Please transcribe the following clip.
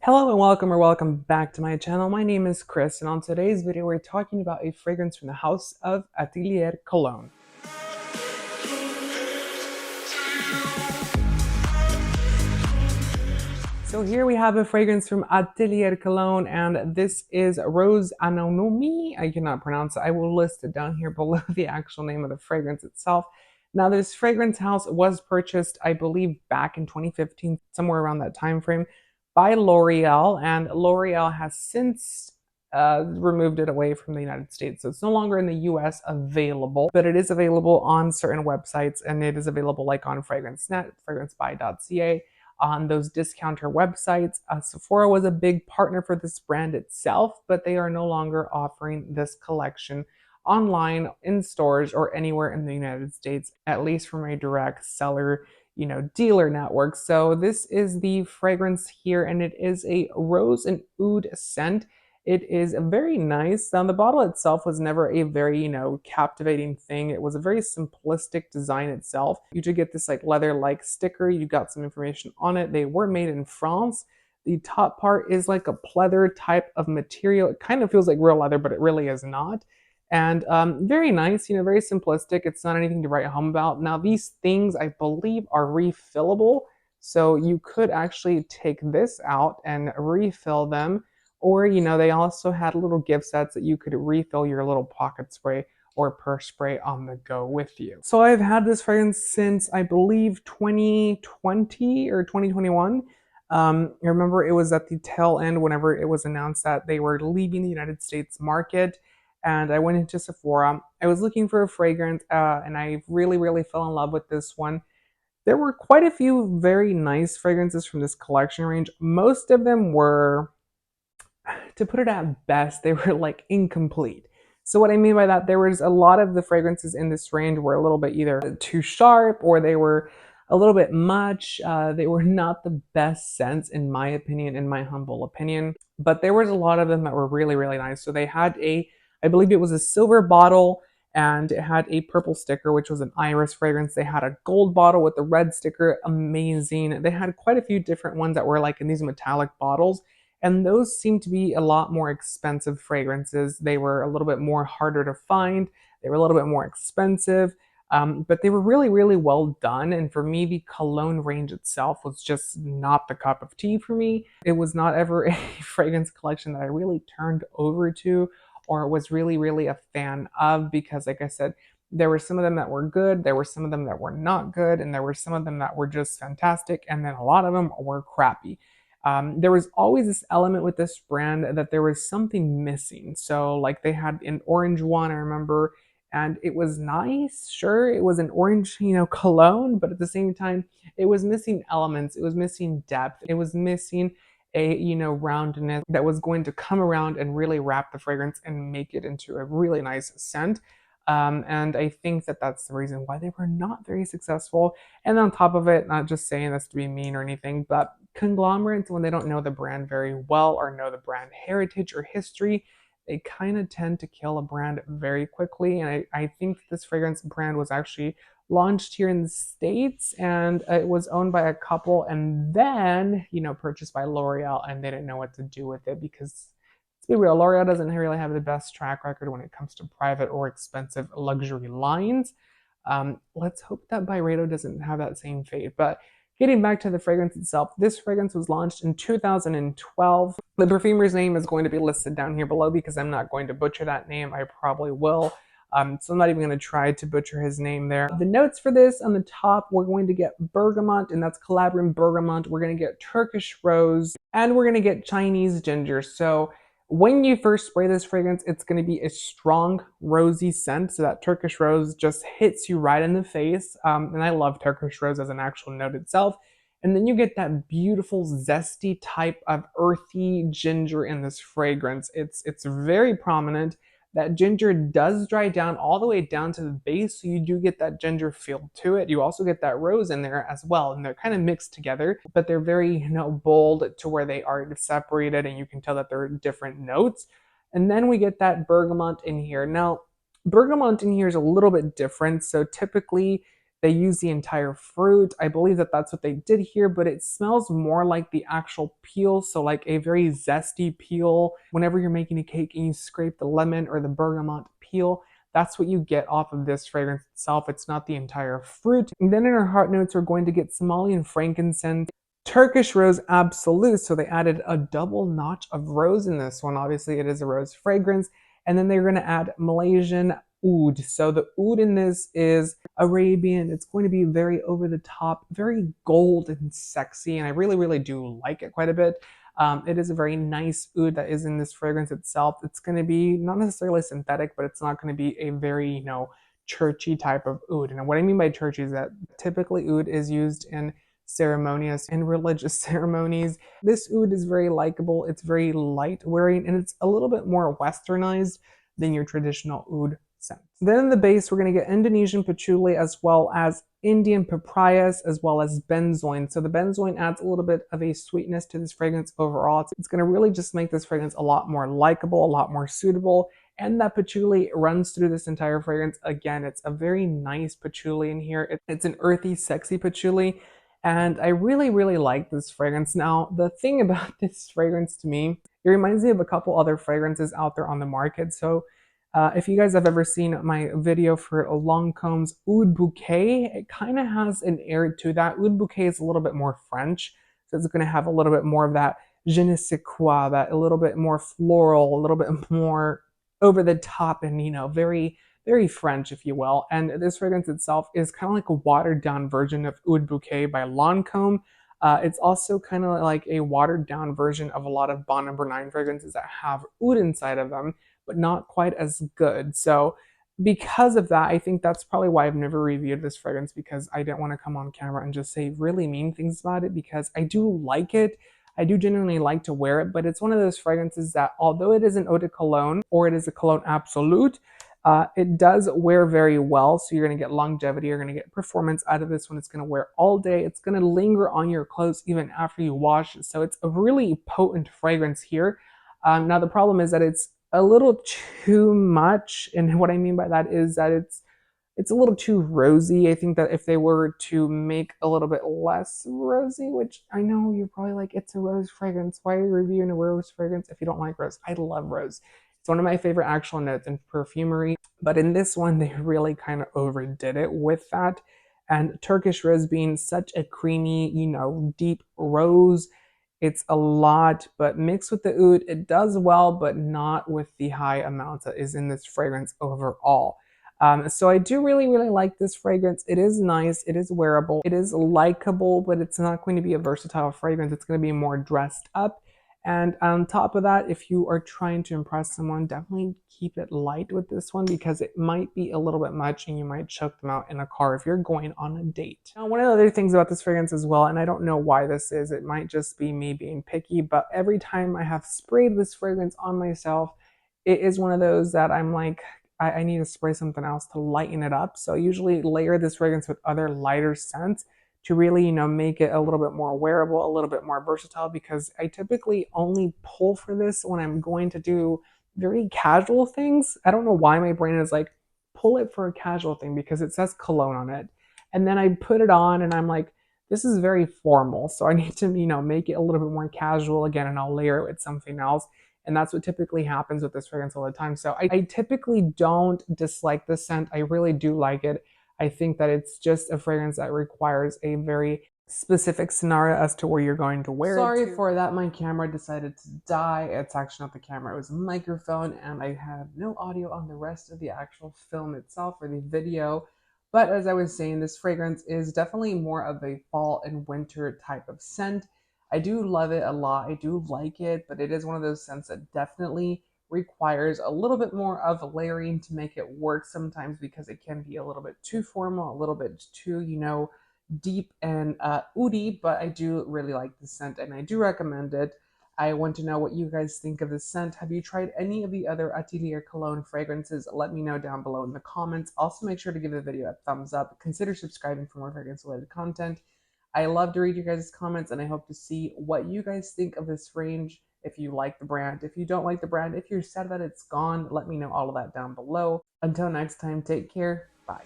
Hello and welcome back to my channel. My name is Chris, and on today's video we're talking about a fragrance from the house of Atelier Cologne. So here we have a fragrance from Atelier Cologne, and this is Rose Anonyme. I cannot pronounce it. I will list it down here below the actual name of the fragrance itself. Now this fragrance house was purchased, I believe, back in 2015, somewhere around that time frame, by L'Oreal, and L'Oreal has since removed it away from the United States. So it's no longer in the US available, but it is available on certain websites, and it is available like on FragranceNet, FragranceBuy.ca, on those discounter websites. Sephora was a big partner for this brand itself, but they are no longer offering this collection online, in stores, or anywhere in the United States, at least from a direct seller, dealer network. So this is the fragrance here, and it is a rose and oud scent. It is very nice. Now, the bottle itself was never a very, captivating thing. It was a very simplistic design itself. You do get this like leather-like sticker. You got some information on it. They were made in France. The top part is like a pleather type of material. It kind of feels like real leather, but it really is not. And very nice, very simplistic. It's not anything to write home about. Now, these things, I believe, are refillable. So you could actually take this out and refill them. Or, they also had little gift sets that you could refill your little pocket spray or purse spray on the go with you. So I've had this fragrance since, I believe, 2020 or 2021. I remember it was at the tail end whenever it was announced that they were leaving the United States market. And I went into Sephora. I was looking for a fragrance, and I really fell in love with this one. There were quite a few very nice fragrances from this collection range. Most of them were, to put it at best, they were like incomplete. So what I mean by that, there was a lot of the fragrances in this range were a little bit either too sharp or they were a little bit much. They were not the best scents in my opinion, in my humble opinion. But there was a lot of them that were really nice. So they had I believe it was a silver bottle, and it had a purple sticker, which was an iris fragrance. They had a gold bottle with a red sticker, amazing. They had quite a few different ones that were like in these metallic bottles, and those seemed to be a lot more expensive fragrances. They were a little bit more harder to find. They were a little bit more expensive, but they were really well done. And for me, the cologne range itself was just not the cup of tea for me. It was not ever a fragrance collection that I really turned over to or was really a fan of, because like I said, there were some of them that were good, there were some of them that were not good, and there were some of them that were just fantastic, and then a lot of them were crappy. There was always this element with this brand that there was something missing. So like they had an orange one, I remember, and it was nice. Sure, it was an orange, cologne, but at the same time, it was missing elements. It was missing depth. It was missing a, roundness that was going to come around and really wrap the fragrance and make it into a really nice scent. And I think that that's the reason why they were not very successful. And on top of it, not just saying this to be mean or anything, but conglomerates, when they don't know the brand very well or know the brand heritage or history, they kind of tend to kill a brand very quickly. And I think this fragrance brand was actually launched here in the States, and it was owned by a couple and then, purchased by L'Oreal, and they didn't know what to do with it because, let's be real, L'Oreal doesn't really have the best track record when it comes to private or expensive luxury lines. Let's hope that Byredo doesn't have that same fate. But getting back to the fragrance itself, this fragrance was launched in 2012. The perfumer's name is going to be listed down here below because I'm not going to butcher that name. I probably will. So I'm not even going to try to butcher his name there. The notes for this, on the top, we're going to get bergamot, and that's Calabrian bergamot. We're going to get Turkish rose, and we're going to get Chinese ginger. So when you first spray this fragrance, it's going to be a strong rosy scent. So that Turkish rose just hits you right in the face. And I love Turkish rose as an actual note itself. And then you get that beautiful zesty type of earthy ginger in this fragrance. It's very prominent. That ginger does dry down all the way down to the base, so you do get that ginger feel to it. You also get that rose in there as well, and they're kind of mixed together, but they're very, bold to where they are separated, and you can tell that they're different notes. And then we get that bergamot in here. Now, bergamot in here is a little bit different. So typically, they use the entire fruit. I believe that that's what they did here, but it smells more like the actual peel, so like a very zesty peel. Whenever you're making a cake and you scrape the lemon or the bergamot peel, that's what you get off of this fragrance itself. It's not the entire fruit. And then in our heart notes, we're going to get Somalian frankincense, Turkish rose absolute. So they added a double notch of rose in this one. Obviously, it is a rose fragrance. And then they're going to add Malaysian oud. So the oud in this is Arabian. It's going to be very over the top, very gold and sexy. And I really, really do like it quite a bit. It is a very nice oud that is in this fragrance itself. It's going to be not necessarily synthetic, but it's not going to be a very, churchy type of oud. And what I mean by churchy is that typically oud is used in ceremonious and religious ceremonies. This oud is very likable, it's very light wearing, and it's a little bit more westernized than your traditional oud scent. Then in the base, we're going to get Indonesian patchouli as well as Indian papayas as well as benzoin. So the benzoin adds a little bit of a sweetness to this fragrance overall. It's going to really just make this fragrance a lot more likable, a lot more suitable. And that patchouli runs through this entire fragrance. Again, it's a very nice patchouli in here. It's an earthy, sexy patchouli. And I really, really like this fragrance. Now, the thing about this fragrance to me, it reminds me of a couple other fragrances out there on the market. So if you guys have ever seen my video for Lancome's Oud Bouquet, it kind of has an air to that. Oud Bouquet is a little bit more French. So it's going to have a little bit more of that je ne sais quoi, that a little bit more floral, a little bit more over the top and, very very French, if you will. And this fragrance itself is kind of like a watered down version of Oud Bouquet by Lancome. It's also kind of like a watered down version of a lot of Bon No. 9 fragrances that have oud inside of them, but not quite as good. So because of that, I think that's probably why I've never reviewed this fragrance, because I didn't want to come on camera and just say really mean things about it, because I do like it. I do genuinely like to wear it, but it's one of those fragrances that, although it is an eau de cologne or it is a cologne absolute, it does wear very well, so you're going to get longevity, you're going to get performance out of this one. It's going to wear all day. It's going to linger on your clothes even after you wash it. So it's a really potent fragrance here. Now the problem is that it's a little too much, and what I mean by that is that it's a little too rosy. I think that if they were to make a little bit less rosy, which I know you're probably like, it's a rose fragrance. Why are you reviewing a rose fragrance if you don't like rose? I love rose. It's one of my favorite actual notes in perfumery. But in this one, they really kind of overdid it with that. And Turkish rose being such a creamy, deep rose, it's a lot, but mixed with the oud, it does well, but not with the high amounts that is in this fragrance overall. So I do really, really like this fragrance. It is nice, it is wearable, it is likable, but it's not going to be a versatile fragrance. It's going to be more dressed up. And on top of that, if you are trying to impress someone, definitely keep it light with this one, because it might be a little bit much and you might choke them out in a car if you're going on a date. Now, one of the other things about this fragrance as well, and I don't know why this is, it might just be me being picky, but every time I have sprayed this fragrance on myself, it is one of those that I'm like, I need to spray something else to lighten it up. So I usually layer this fragrance with other lighter scents to really, make it a little bit more wearable, a little bit more versatile, because I typically only pull for this when I'm going to do very casual things. I don't know why my brain is like, pull it for a casual thing, because it says cologne on it. And then I put it on and I'm like, this is very formal. So I need to, make it a little bit more casual again, and I'll layer it with something else. And that's what typically happens with this fragrance all the time. So I typically don't dislike the scent. I really do like it. I think that it's just a fragrance that requires a very specific scenario as to where you're going to wear it. Sorry for that, my camera decided to die. It's actually not the camera, it was a microphone, and I have no audio on the rest of the actual film itself or the video. But as I was saying, this fragrance is definitely more of a fall and winter type of scent. I do love it a lot. I do like it, but it is one of those scents that definitely requires a little bit more of layering to make it work sometimes, because it can be a little bit too formal, a little bit too, deep and oudy, but I do really like the scent and I do recommend it. I want to know what you guys think of this scent. Have you tried any of the other Atelier Cologne fragrances? Let me know down below in the comments. Also, make sure to give the video a thumbs up. Consider subscribing for more fragrance-related content. I love to read you guys' comments, and I hope to see what you guys think of this range. If you like the brand, if you don't like the brand, if you're sad that it's gone, let me know all of that down below. Until next time, take care. Bye.